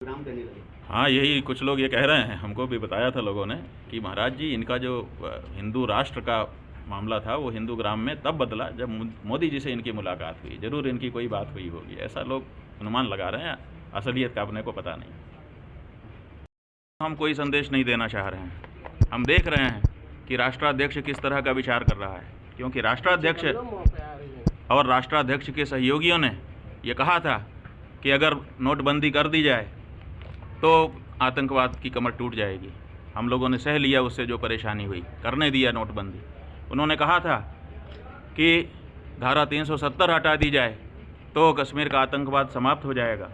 नाम देने लगे। हाँ, यही कुछ लोग ये कह रहे हैं, हमको भी बताया था लोगों ने कि महाराज जी इनका जो हिंदू राष्ट्र का मामला था वो हिंदू ग्राम में तब बदला जब मोदी जी से इनकी मुलाकात हुई। ज़रूर इनकी कोई बात हुई होगी, ऐसा लोग अनुमान लगा रहे हैं, असलियत का अपने को पता नहीं। हम कोई संदेश नहीं देना चाह रहे हैं, हम देख रहे हैं कि राष्ट्राध्यक्ष किस तरह का विचार कर रहा है, क्योंकि राष्ट्राध्यक्ष और राष्ट्राध्यक्ष के सहयोगियों ने ये कहा था कि अगर नोटबंदी कर दी जाए तो आतंकवाद की कमर टूट जाएगी। हम लोगों ने सह लिया उससे जो परेशानी हुई, करने दिया नोटबंदी। उन्होंने कहा था कि धारा 370 हटा दी जाए तो कश्मीर का आतंकवाद समाप्त हो जाएगा।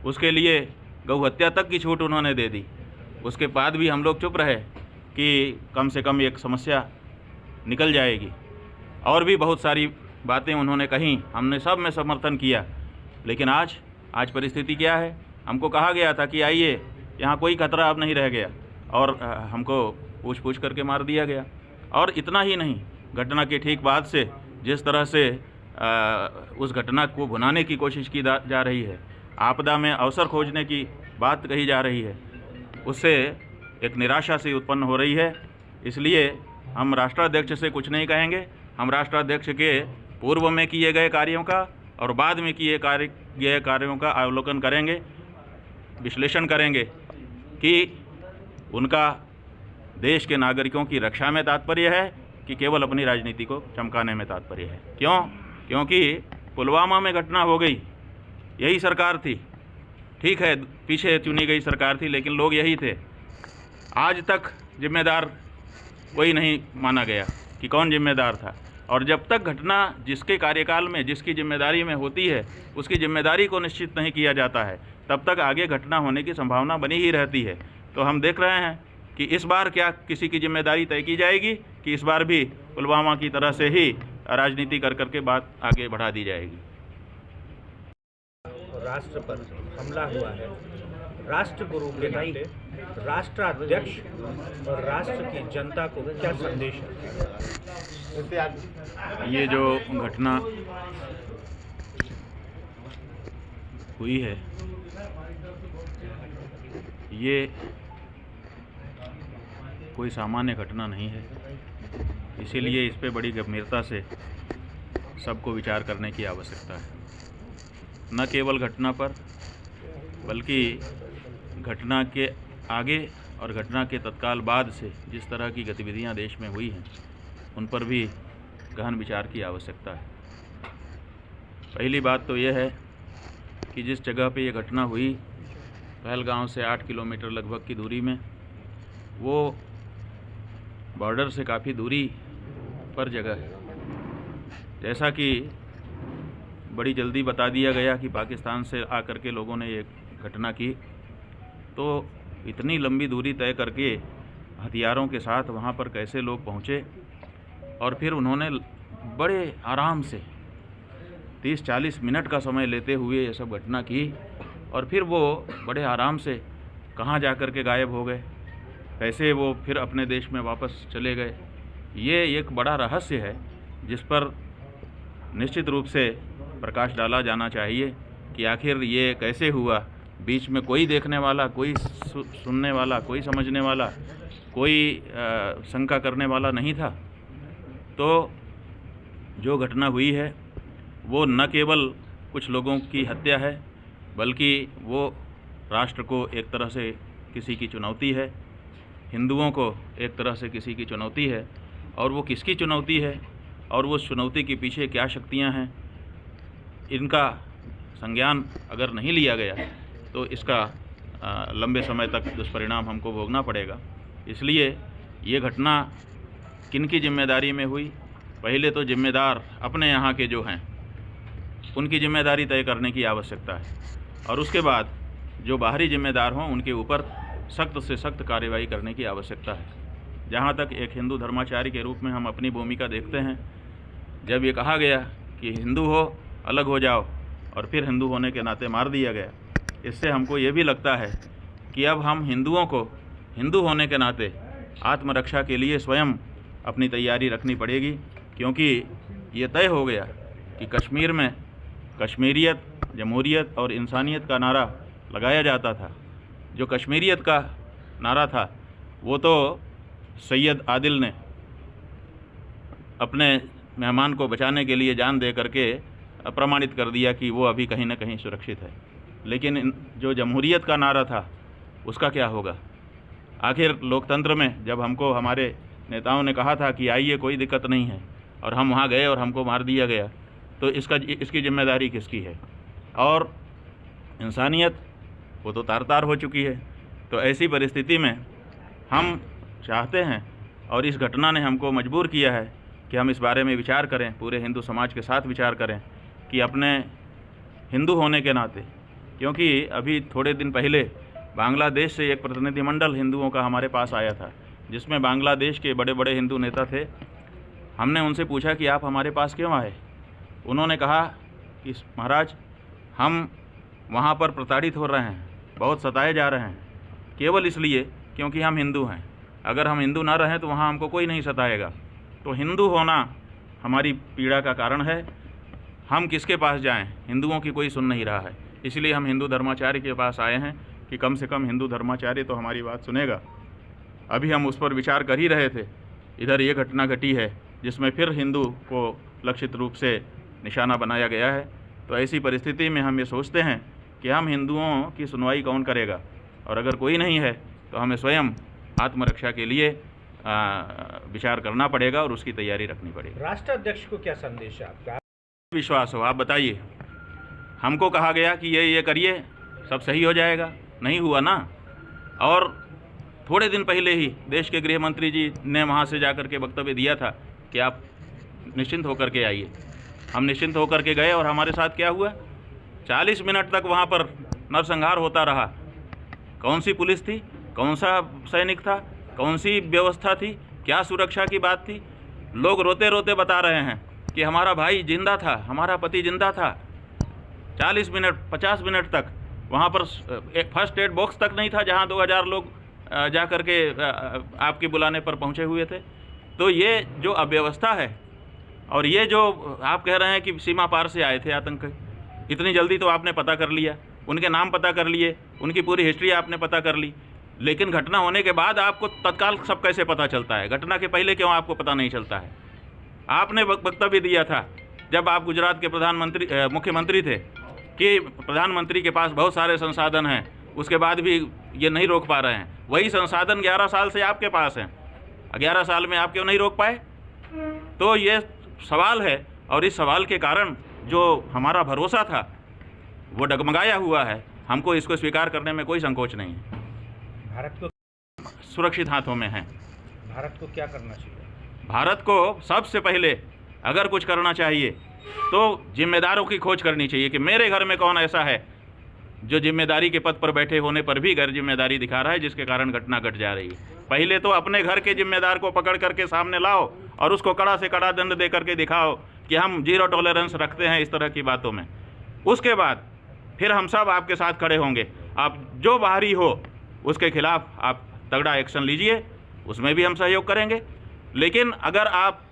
उसके लिए गौ हत्या तक की छूट उन्होंने दे दी। उसके बाद भी हम लोग चुप रहे कि कम से कम एक समस्या निकल जाएगी। और भी बहुत सारी बातें उन्होंने कहीं, हमने सब में समर्थन किया। लेकिन आज परिस्थिति क्या है? हमको कहा गया था कि आइए, यहाँ कोई खतरा अब नहीं रह गया, और हमको पूछ करके मार दिया गया। और इतना ही नहीं, घटना के ठीक बाद से जिस तरह से उस घटना को भुनाने की कोशिश की जा रही है, आपदा में अवसर खोजने की बात कही जा रही है, उससे एक निराशा से उत्पन्न हो रही है। इसलिए हम राष्ट्राध्यक्ष से कुछ नहीं कहेंगे। हम राष्ट्राध्यक्ष के पूर्व में किए गए कार्यों का और बाद में किए गए कार्यों का अवलोकन करेंगे, विश्लेषण करेंगे कि उनका देश के नागरिकों की रक्षा में तात्पर्य है कि केवल अपनी राजनीति को चमकाने में तात्पर्य है। क्योंकि पुलवामा में घटना हो गई, यही सरकार थी, ठीक है, पीछे चुनी गई सरकार थी, लेकिन लोग यही थे। आज तक जिम्मेदार कोई नहीं माना गया कि कौन जिम्मेदार था। और जब तक घटना जिसके कार्यकाल में, जिसकी जिम्मेदारी में होती है, उसकी जिम्मेदारी को निश्चित नहीं किया जाता है, तब तक आगे घटना होने की संभावना बनी ही रहती है। तो हम देख रहे हैं कि इस बार क्या किसी की जिम्मेदारी तय की जाएगी कि इस बार भी पुलवामा की तरह से ही राजनीति कर करके बात आगे बढ़ा दी जाएगी। राष्ट्र पर हमला हुआ है, राष्ट्रगुरु के नाते राष्ट्राध्यक्ष और राष्ट्र की जनता को क्या संदेश है? ये जो घटना हुई है, ये कोई सामान्य घटना नहीं है। इसीलिए इस पे बड़ी गंभीरता से सबको विचार करने की आवश्यकता है। न केवल घटना पर, बल्कि घटना के आगे और घटना के तत्काल बाद से जिस तरह की गतिविधियां देश में हुई हैं, उन पर भी गहन विचार की आवश्यकता है। पहली बात तो यह है कि जिस जगह पे ये घटना हुई, पहलगांव से 8 किलोमीटर लगभग की दूरी में, वो बॉर्डर से काफ़ी दूरी पर जगह है। जैसा कि बड़ी जल्दी बता दिया गया कि पाकिस्तान से आकर के लोगों ने ये घटना की, तो इतनी लंबी दूरी तय करके हथियारों के साथ वहाँ पर कैसे लोग पहुँचे, और फिर उन्होंने बड़े आराम से 30-40 मिनट का समय लेते हुए ये सब घटना की, और फिर वो बड़े आराम से कहाँ जा कर के गायब हो गए, कैसे वो फिर अपने देश में वापस चले गए। ये एक बड़ा रहस्य है जिस पर निश्चित रूप से प्रकाश डाला जाना चाहिए कि आखिर ये कैसे हुआ। बीच में कोई देखने वाला, कोई सुनने वाला, कोई समझने वाला, कोई शंका करने वाला नहीं था। तो जो घटना हुई है वो न केवल कुछ लोगों की हत्या है, बल्कि वो राष्ट्र को एक तरह से किसी की चुनौती है, हिंदुओं को एक तरह से किसी की चुनौती है। और वो किसकी चुनौती है और वो चुनौती के पीछे क्या शक्तियां हैं, इनका संज्ञान अगर नहीं लिया गया तो इसका लंबे समय तक दुष्परिणाम हमको भोगना पड़ेगा। इसलिए ये घटना किनकी जिम्मेदारी में हुई, पहले तो जिम्मेदार अपने यहाँ के जो हैं उनकी जिम्मेदारी तय करने की आवश्यकता है, और उसके बाद जो बाहरी जिम्मेदार हों उनके ऊपर सख्त से सख्त कार्रवाई करने की आवश्यकता है। जहाँ तक एक हिंदू धर्माचार्य के रूप में हम अपनी भूमिका देखते हैं, जब ये कहा गया कि हिंदू हो अलग हो जाओ, और फिर हिंदू होने के नाते मार दिया गया, इससे हमको ये भी लगता है कि अब हम हिंदुओं को हिंदू होने के नाते आत्मरक्षा के लिए स्वयं अपनी तैयारी रखनी पड़ेगी। क्योंकि ये तय हो गया कि कश्मीर में कश्मीरियत, जमहूरियत और इंसानियत का नारा लगाया जाता था, जो कश्मीरियत का नारा था वो तो सैयद आदिल ने अपने मेहमान को बचाने के लिए जान दे करके प्रमाणित कर दिया कि वो अभी कहीं ना कहीं सुरक्षित है। लेकिन जो जमहूरियत का नारा था उसका क्या होगा? आखिर लोकतंत्र में जब हमको हमारे नेताओं ने कहा था कि आइए कोई दिक्कत नहीं है और हम वहाँ गए और हमको मार दिया गया, तो इसकी जिम्मेदारी किसकी है? और इंसानियत वो तो तार-तार हो चुकी है। तो ऐसी परिस्थिति में हम चाहते हैं और इस घटना ने हमको मजबूर किया है कि हम इस बारे में विचार करें, पूरे हिंदू समाज के साथ विचार करें कि अपने हिंदू होने के नाते, क्योंकि अभी थोड़े दिन पहले बांग्लादेश से एक प्रतिनिधिमंडल हिंदुओं का हमारे पास आया था, जिसमें बांग्लादेश के बड़े बड़े हिंदू नेता थे। हमने उनसे पूछा कि आप हमारे पास क्यों आए? उन्होंने कहा कि महाराज, हम वहाँ पर प्रताड़ित हो रहे हैं, बहुत सताए जा रहे हैं, केवल इसलिए क्योंकि हम हिंदू हैं। अगर हम हिंदू ना रहें तो वहाँ हमको कोई नहीं सताएगा। तो हिंदू होना हमारी पीड़ा का कारण है। हम किसके पास जाएं? हिंदुओं की कोई सुन नहीं रहा है। इसलिए हम हिंदू धर्माचार्य के पास आए हैं कि कम से कम हिंदू धर्माचार्य तो हमारी बात सुनेगा। अभी हम उस पर विचार कर ही रहे थे, इधर ये घटना घटी है जिसमें फिर हिंदू को लक्षित रूप से निशाना बनाया गया है। तो ऐसी परिस्थिति में हम ये सोचते हैं कि हम हिंदुओं की सुनवाई कौन करेगा, और अगर कोई नहीं है तो हमें स्वयं आत्मरक्षा के लिए विचार करना पड़ेगा और उसकी तैयारी रखनी पड़ेगी। राष्ट्राध्यक्ष को क्या संदेश है आपका? विश्वास हो, आप बताइए। हमको कहा गया कि ये करिए, सब सही हो जाएगा, नहीं हुआ ना। और थोड़े दिन पहले ही देश के गृह मंत्री जी ने वहाँ से जाकर के वक्तव्य दिया था कि आप निश्चिंत होकर के आइए। हम निश्चिंत होकर के गए और हमारे साथ क्या हुआ? 40 मिनट तक वहाँ पर नरसंहार होता रहा। कौन सी पुलिस थी, कौन सा सैनिक था, कौन सी व्यवस्था थी, क्या सुरक्षा की बात थी? लोग रोते रोते बता रहे हैं कि हमारा भाई जिंदा था, हमारा पति जिंदा था। 40 मिनट 50 मिनट तक वहाँ पर एक फर्स्ट एड बॉक्स तक नहीं था जहाँ 2000 लोग जा कर के आपके बुलाने पर पहुँचे हुए थे। तो ये जो अव्यवस्था है, और ये जो आप कह रहे हैं कि सीमा पार से आए थे आतंक, इतनी जल्दी तो आपने पता कर लिया, उनके नाम पता कर लिए, उनकी पूरी हिस्ट्री आपने पता कर ली, लेकिन घटना होने के बाद आपको तत्काल सब कैसे पता चलता है? घटना के पहले क्यों आपको पता नहीं चलता है? आपने वक्तव्य दिया था जब आप गुजरात के मुख्यमंत्री थे कि प्रधानमंत्री के पास बहुत सारे संसाधन हैं, उसके बाद भी ये नहीं रोक पा रहे हैं। वही संसाधन 11 साल से आपके पास हैं, 11 साल में आप क्यों नहीं रोक पाए? तो ये सवाल है, और इस सवाल के कारण जो हमारा भरोसा था वो डगमगाया हुआ है। हमको इसको स्वीकार करने में कोई संकोच नहीं है। भारत को सुरक्षित हाथों में है। भारत को क्या करना चाहिए? भारत को सबसे पहले अगर कुछ करना चाहिए तो जिम्मेदारों की खोज करनी चाहिए कि मेरे घर में कौन ऐसा है जो जिम्मेदारी के पद पर बैठे होने पर भी गैर जिम्मेदारी दिखा रहा है, जिसके कारण घटना घट जा रही है। पहले तो अपने घर के जिम्मेदार को पकड़ करके सामने लाओ और उसको कड़ा से कड़ा दंड दे करके दिखाओ कि हम 0 टॉलरेंस रखते हैं इस तरह की बातों में। उसके बाद फिर हम सब आपके साथ खड़े होंगे। आप जो बाहरी हो उसके खिलाफ आप तगड़ा एक्शन लीजिए, उसमें भी हम सहयोग करेंगे। लेकिन अगर आप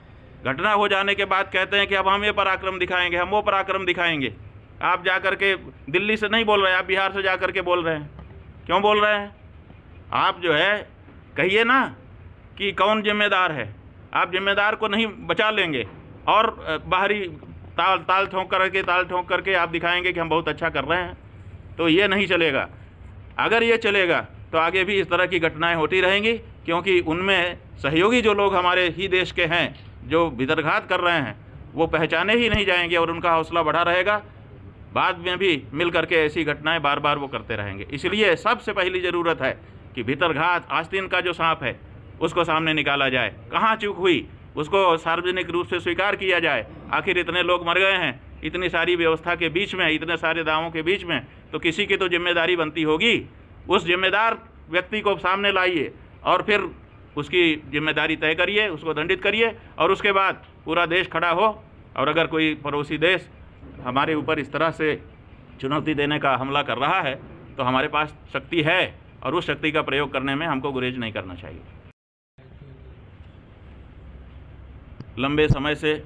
घटना हो जाने के बाद कहते हैं कि अब हम ये पराक्रम दिखाएंगे, हम वो पराक्रम दिखाएंगे, आप जा कर के दिल्ली से नहीं बोल रहे हैं, आप बिहार से जा कर के बोल रहे हैं। क्यों बोल रहे हैं? आप जो है कहिए ना कि कौन जिम्मेदार है। आप जिम्मेदार को नहीं बचा लेंगे और बाहरी ताल ठोंक करके आप दिखाएंगे कि हम बहुत अच्छा कर रहे हैं, तो ये नहीं चलेगा। अगर ये चलेगा तो आगे भी इस तरह की घटनाएं होती रहेंगी, क्योंकि उनमें सहयोगी जो लोग हमारे ही देश के हैं जो विदर्घात कर रहे हैं वो पहचाने ही नहीं जाएंगे और उनका हौसला बढ़ा रहेगा। बाद में भी मिल करके ऐसी घटनाएं बार बार वो करते रहेंगे। इसलिए सबसे पहली ज़रूरत है कि भीतरघात आस्तीन का जो सांप है उसको सामने निकाला जाए। कहाँ चूक हुई उसको सार्वजनिक रूप से स्वीकार किया जाए। आखिर इतने लोग मर गए हैं, इतनी सारी व्यवस्था के बीच में, इतने सारे दावों के बीच में, तो किसी की तो जिम्मेदारी बनती होगी। उस जिम्मेदार व्यक्ति को सामने लाइए और फिर उसकी जिम्मेदारी तय करिए, उसको दंडित करिए, और उसके बाद पूरा देश खड़ा हो। और अगर कोई पड़ोसी देश हमारे ऊपर इस तरह से चुनौती देने का हमला कर रहा है तो हमारे पास शक्ति है और उस शक्ति का प्रयोग करने में हमको गुरेज नहीं करना चाहिए। लंबे समय से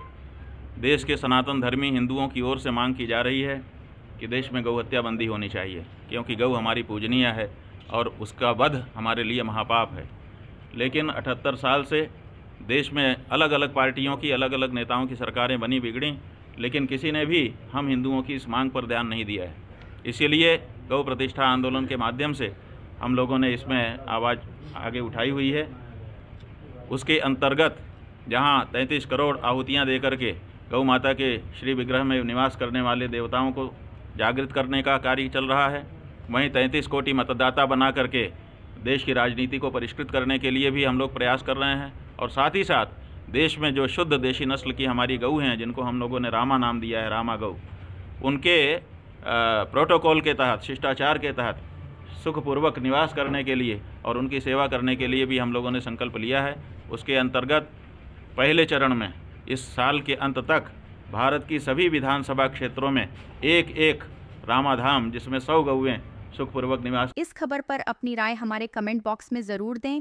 देश के सनातन धर्मी हिंदुओं की ओर से मांग की जा रही है कि देश में गौ हत्या बंदी होनी चाहिए, क्योंकि गौ हमारी पूजनीय है और उसका वध हमारे लिए महापाप है। लेकिन 78 साल से देश में अलग अलग पार्टियों की, अलग अलग नेताओं की सरकारें बनी बिगड़ी, लेकिन किसी ने भी हम हिंदुओं की इस मांग पर ध्यान नहीं दिया है। इसीलिए गौ प्रतिष्ठा आंदोलन के माध्यम से हम लोगों ने इसमें आवाज़ आगे उठाई हुई है। उसके अंतर्गत जहां 33 करोड़ आहुतियां दे करके गौ माता के श्री विग्रह में निवास करने वाले देवताओं को जागृत करने का कार्य चल रहा है, वहीं 33 कोटि मतदाता बना करके देश की राजनीति को परिष्कृत करने के लिए भी हम लोग प्रयास कर रहे हैं। और साथ ही साथ देश में जो शुद्ध देशी नस्ल की हमारी गऊ हैं, जिनको हम लोगों ने रामा नाम दिया है, रामा गऊ, उनके प्रोटोकॉल के तहत, शिष्टाचार के तहत सुखपूर्वक निवास करने के लिए और उनकी सेवा करने के लिए भी हम लोगों ने संकल्प लिया है। उसके अंतर्गत पहले चरण में इस साल के अंत तक भारत की सभी विधानसभा क्षेत्रों में एक एक रामाधाम, जिसमें 100 गौएं सुखपूर्वक निवास। इस खबर पर अपनी राय हमारे कमेंट बॉक्स में ज़रूर दें।